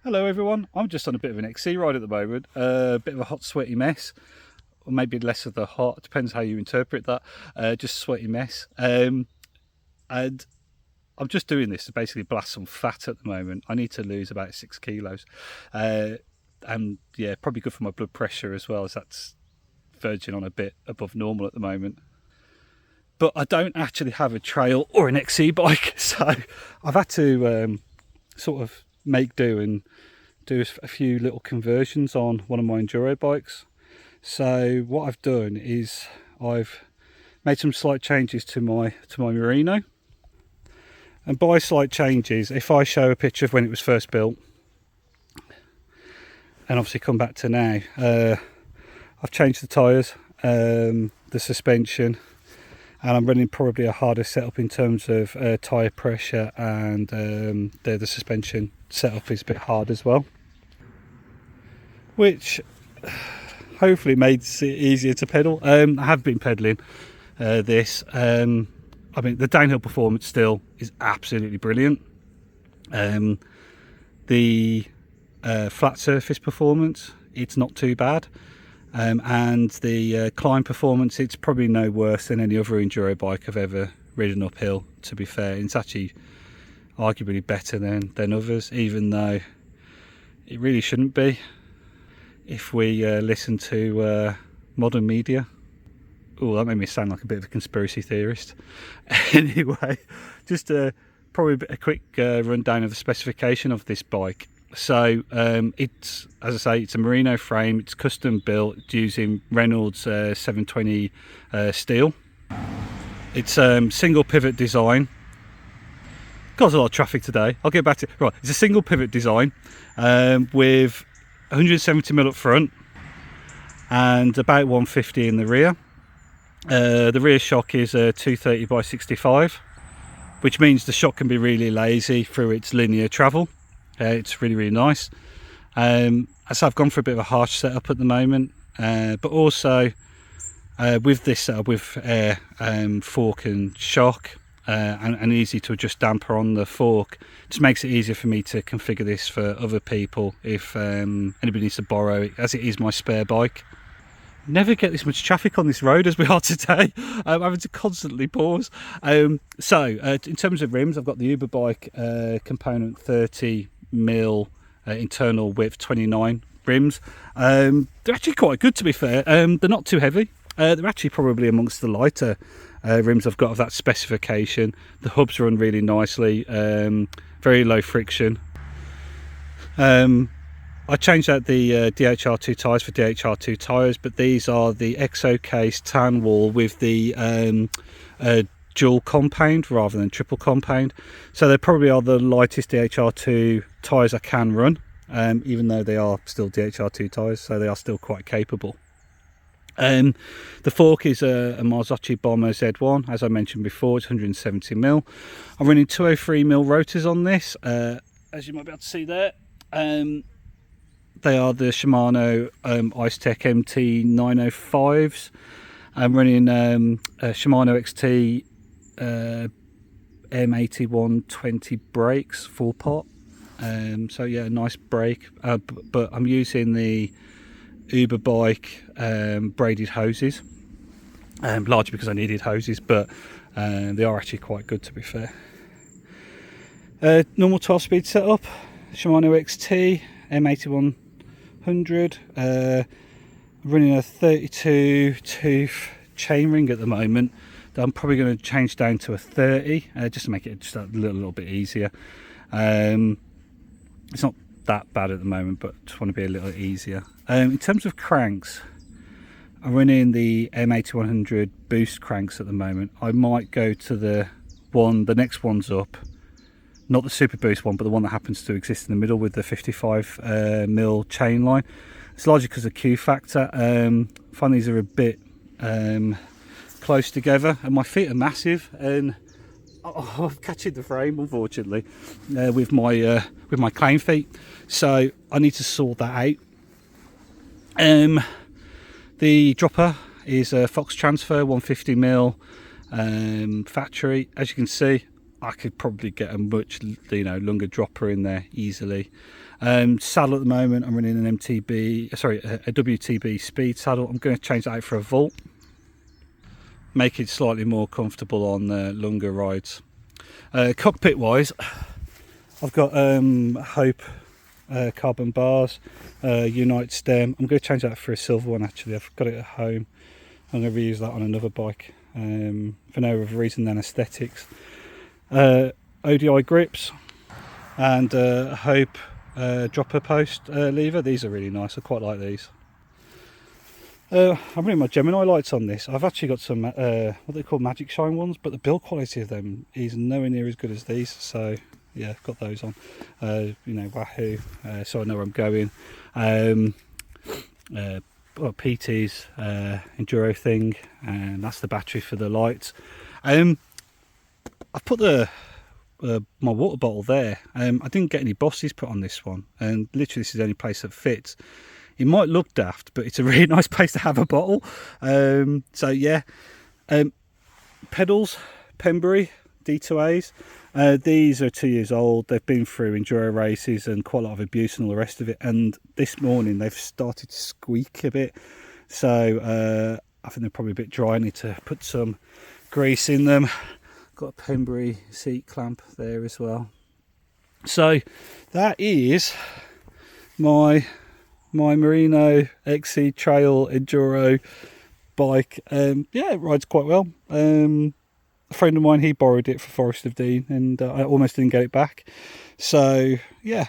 Hello everyone, I'm just on a bit of an XC ride at the moment, a bit of a hot sweaty mess, or maybe less of the hot, depends how you interpret that, just a sweaty mess. And I'm just doing this to basically blast some fat at the moment. I need to lose about 6 kilos, and yeah, probably good for my blood pressure as well, as that's verging on a bit above normal at the moment. But I don't actually have a trail or an XC bike, so I've had to sort of make do and do a few little conversions on one of my Enduro bikes. So what I've done is I've made some slight changes to my Marino. And by slight changes, if I show a picture of when it was first built, and obviously come back to now, I've changed the tyres, the suspension, and I'm running probably a harder setup in terms of tyre pressure, and the suspension setup is a bit hard as well, which hopefully makes it easier to pedal. I have been pedaling this. I mean, the downhill performance still is absolutely brilliant. The flat surface performance, it's not too bad. And the climb performance, it's probably no worse than any other enduro bike I've ever ridden uphill, to be fair. It's actually arguably better than others, even though it really shouldn't be if we listen to modern media. Oh, that made me sound like a bit of a conspiracy theorist. Anyway, just probably a quick rundown of the specification of this bike. So it's, as I say, it's a Merino frame. It's custom built. It's using Reynolds 720 steel. It's single pivot design. Caused a lot of traffic today. I'll get back to it. Right, it's a single pivot design with 170mm up front and about 150 in the rear. The rear shock is 230 by 65, which means the shock can be really lazy through its linear travel. It's really nice. So I've gone for a bit of a harsh setup at the moment, but also with this setup with air, fork and shock, and easy to adjust damper on the fork, just makes it easier for me to configure this for other people if anybody needs to borrow it, as it is my spare bike. Never get this much traffic on this road as we are today. I'm having to constantly pause. So in terms of rims, I've got the Uberbike component 30mm internal width 29 rims. They're actually quite good, to be fair. They're not too heavy. They're actually probably amongst the lighter rims I've got of that specification. The hubs run really nicely, very low friction. I changed out the DHR2 tyres for DHR2 tyres, but these are the exo case tan wall with the dual compound rather than triple compound. So they probably are the lightest DHR2 tyres I can run, even though they are still DHR2 tyres, so they are still quite capable. The fork is a Marzocchi Bomber Z1, as I mentioned before. It's 170mm. I'm running 203mm rotors on this, as you might be able to see there. They are the Shimano Icetech MT905s. I'm running Shimano XT M8120 brakes, full pot. So yeah, nice brake. But I'm using the Uberbike braided hoses, largely because I needed hoses, but they are actually quite good, to be fair. Normal 12-speed setup, Shimano XT M8100. Running a 32 tooth chainring at the moment that I'm probably going to change down to a 30 just to make it just a little bit easier. It's not that bad at the moment, but just want to be a little easier. In terms of cranks, I'm running the M8100 boost cranks at the moment. I might go to the next one's up, not the Super Boost one, but the one that happens to exist in the middle with the 55mm chain line. It's largely because of Q factor. I find these are a bit close together, and my feet are massive, and I'm catching the frame, unfortunately, with my clown feet. So I need to sort that out. The dropper is a Fox Transfer 150mm factory. As you can see, I could probably get a much, you know, longer dropper in there easily. Saddle at the moment, I'm running an MTB, sorry, a WTB speed saddle. I'm going to change that out for a Vault, make it slightly more comfortable on longer rides. Cockpit wise, I've got Hope carbon bars, Unite stem. I'm going to change that for a silver one actually. I've got it at home. I'm going to reuse that on another bike for no other reason than aesthetics. ODI grips and Hope dropper post lever. These are really nice. I quite like these. I'm running my Gemini lights on this. I've actually got some what they call Magic Shine ones, but the build quality of them is nowhere near as good as these. So yeah, I've got those on. You know, Wahoo, so I know where I'm going. PT's Enduro thing, and that's the battery for the lights. I've put my water bottle there. I didn't get any bosses put on this one, and literally this is the only place that fits. It might look daft, but it's a really nice place to have a bottle. So yeah, pedals, Pembury D2As. These are 2 years old. They've been through enduro races and quite a lot of abuse and all the rest of it. And this morning they've started to squeak a bit. So I think they're probably a bit dry. I need to put some grease in them. Got a Pembury seat clamp there as well. So that is my Marino XC Trail Enduro bike. Yeah, it rides quite well. A friend of mine, he borrowed it for Forest of Dean, and I almost didn't get it back. So yeah,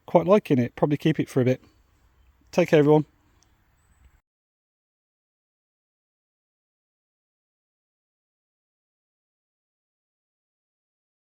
quite liking it. Probably keep it for a bit. Take care, everyone.